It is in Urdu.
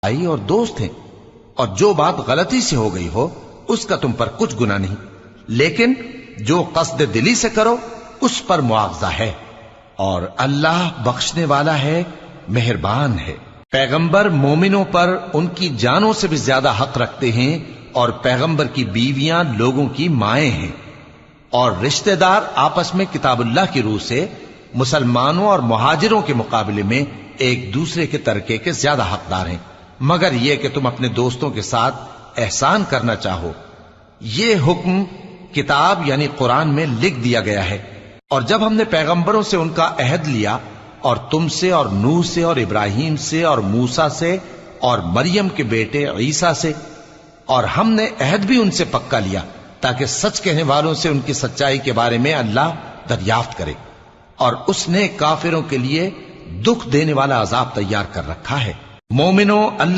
بھائی اور دوست ہیں، اور جو بات غلطی سے ہو گئی ہو اس کا تم پر کچھ گناہ نہیں، لیکن جو قصد دلی سے کرو اس پر مواخذہ ہے، اور اللہ بخشنے والا ہے، مہربان ہے۔ پیغمبر مومنوں پر ان کی جانوں سے بھی زیادہ حق رکھتے ہیں، اور پیغمبر کی بیویاں لوگوں کی مائیں ہیں، اور رشتہ دار آپس میں کتاب اللہ کی روح سے مسلمانوں اور مہاجروں کے مقابلے میں ایک دوسرے کے ترکے کے زیادہ حقدار ہیں، مگر یہ کہ تم اپنے دوستوں کے ساتھ احسان کرنا چاہو۔ یہ حکم کتاب یعنی قرآن میں لکھ دیا گیا ہے۔ اور جب ہم نے پیغمبروں سے ان کا عہد لیا، اور تم سے اور نوح سے اور ابراہیم سے اور موسیٰ سے اور مریم کے بیٹے عیسیٰ سے، اور ہم نے عہد بھی ان سے پکا لیا تاکہ سچ کہنے والوں سے ان کی سچائی کے بارے میں اللہ دریافت کرے، اور اس نے کافروں کے لیے دکھ دینے والا عذاب تیار کر رکھا ہے۔ مومنوں، اللہ